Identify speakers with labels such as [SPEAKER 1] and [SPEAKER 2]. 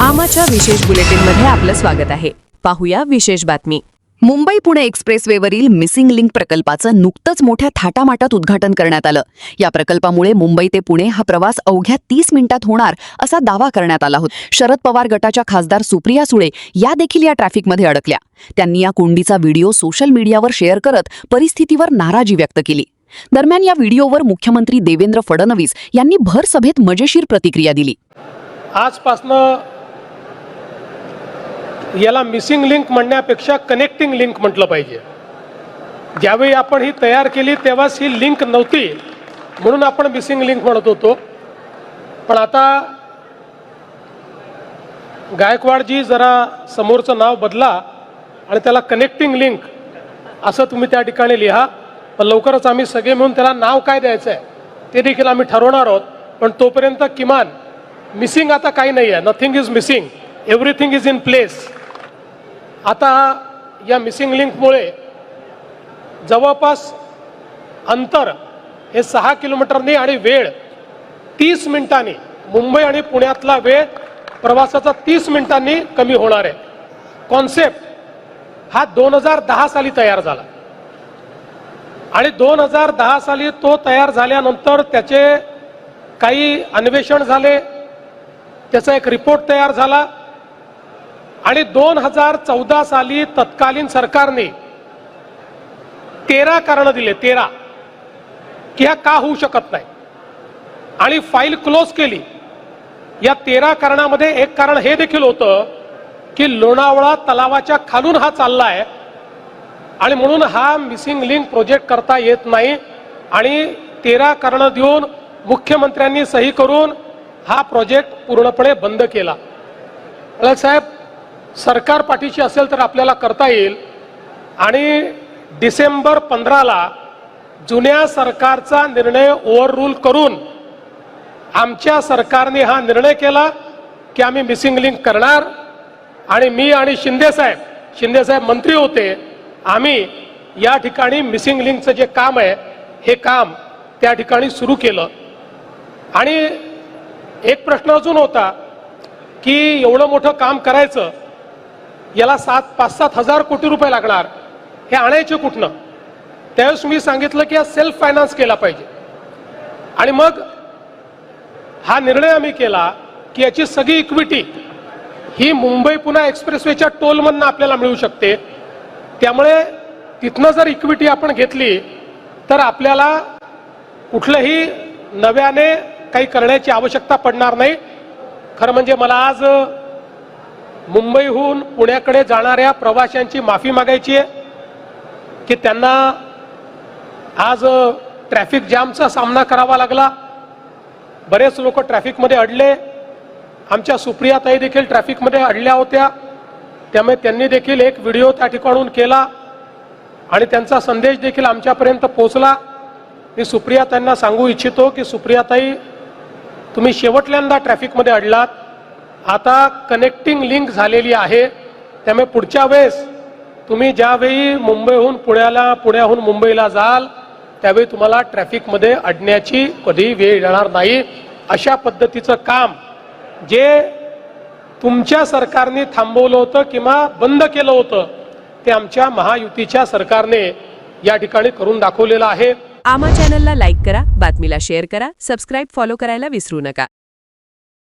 [SPEAKER 1] आमाच्या विशेष बुलेटिनमध्ये आपलं स्वागत आहे. पाहूया विशेष बातमी.
[SPEAKER 2] मुंबई पुणे एक्सप्रेसवेवरील मिसिंग लिंक प्रकल्पाचं नुकतंच मोठ्या थाटामाटात उद्घाटन करण्यात आलं. या प्रकल्पामुळे मुंबई ते पुणे हा प्रवास अवघ्या 30 मिनिटात होणार असा दावा करण्यात आला होता. शरद पवार गटाच्या खासदार सुप्रिया सुळे या देखील या ट्रॅफिकमध्ये अडकल्या. त्यांनी या कोंडीचा व्हिडिओ सोशल मीडियावर शेअर करत परिस्थितीवर नाराजी व्यक्त केली. दरम्यान या व्हिडिओवर मुख्यमंत्री देवेंद्र फडणवीस यांनी भर सभेत मजेशीर प्रतिक्रिया दिली.
[SPEAKER 3] आजपासनं याला मिसिंग लिंक म्हणण्यापेक्षा कनेक्टिंग लिंक म्हटलं पाहिजे. ज्यावेळी आपण ही तयार केली तेव्हाच ही लिंक नव्हती म्हणून आपण मिसिंग लिंक म्हणत होतो. पण आता गायकवाडजी जरा समोरचं नाव बदला आणि त्याला कनेक्टिंग लिंक असं तुम्ही त्या ठिकाणी लिहा. पण लवकरच आम्ही सगळे मिळून त्याला नाव काय द्यायचं आहे ते देखील आम्ही ठरवणार आहोत. पण तोपर्यंत किमान मिसिंग आता काही नाही आहे. Nothing is missing, everything is in place. आता या मिसिंग लिंकमुळे जवळपास अंतर हे 6 किलोमीटरनी आणि वेळ 30 मिनिटांनी, मुंबई आणि पुण्यातला वेळ प्रवासाचा 30 मिनिटांनी कमी होणार आहे. कॉन्सेप्ट हा 2010 साली तयार झाला आणि 2010 साली तो तयार झाल्यानंतर त्याचे काही अन्वेषण झाले, त्याचा एक रिपोर्ट तयार झाला आणि 2014 साली तत्कालीन सरकारने 13 कारण दिले, 13 की हा का होऊ शकत नाही आणि फाईल क्लोज केली. या 13 कारणामध्ये एक कारण हे देखील होतं की लोणावळा तलावाच्या खालून हा चाललाय आणि म्हणून हा मिसिंग लिंक प्रोजेक्ट करता येत नाही आणि 13 कारणं देऊन मुख्यमंत्र्यांनी सही करून हा प्रोजेक्ट पूर्णपणे बंद केला. साहेब, सरकार पाठीशी असेल तर आपल्याला करता येईल. आणि डिसेंबर 15ला जुन्या सरकारचा निर्णय ओव्हररूल करून आमच्या सरकारने हा निर्णय केला की आम्ही मिसिंग लिंक करणार. आणि मी आणि शिंदेसाहेब मंत्री होते, आम्ही या ठिकाणी मिसिंग लिंकचं जे काम आहे हे काम त्या ठिकाणी सुरू केलं. आणि एक प्रश्न अजून होता की एवढं मोठं काम करायचं, याला 5-7 हजार कोटी रुपये लागणार, हे आणायचे कुठनं. त्यावेळेस मी सांगितलं की हा सेल्फ फायनान्स केला पाहिजे. आणि मग हा निर्णय आम्ही केला की याची सगळी इक्विटी ही मुंबई पुणे एक्सप्रेसवेच्या टोलमधनं आपल्याला मिळू शकते. त्यामुळे तिथनं जर इक्विटी आपण घेतली तर आपल्याला कुठलंही नव्याने काही करण्याची आवश्यकता पडणार नाही. खरं म्हणजे मला आज मुंबईहून पुण्याकडे जाणाऱ्या प्रवाशांची माफी मागायची आहे की त्यांना आज ट्रॅफिक जॅमचा सामना करावा लागला. बरेच लोक ट्रॅफिकमध्ये अडले. आमच्या सुप्रियाताई देखील ट्रॅफिकमध्ये अडल्या होत्या. त्यामुळे त्यांनी देखील एक व्हिडिओ त्या ठिकाणून केला आणि त्यांचा संदेश देखील आमच्यापर्यंत पोहोचला. मी सुप्रियाताईंना सांगू इच्छितो की सुप्रियाताई, तुम्ही शेवटल्यांदा ट्रॅफिकमध्ये अडलात, आता कनेक्टिंग लिंक झालेली आहे. त्यामुळे पुढच्या वेळेस तुम्ही ज्यावेळी मुंबईहून पुण्याहून मुंबईला जाल त्यावेळी तुम्हाला ट्रॅफिकमध्ये अडण्याची कधी वेळ येणार नाही. अशा पद्धतीचं काम जे तुमच्या सरकारने थांबवलं होतं किंवा बंद केलं होतं ते आमच्या महायुतीच्या सरकारने या ठिकाणी करून दाखवलेलं आहे.
[SPEAKER 1] आमा चॅनलला लाईक करा, बातमीला शेअर करा, सबस्क्राईब फॉलो करायला विसरू नका.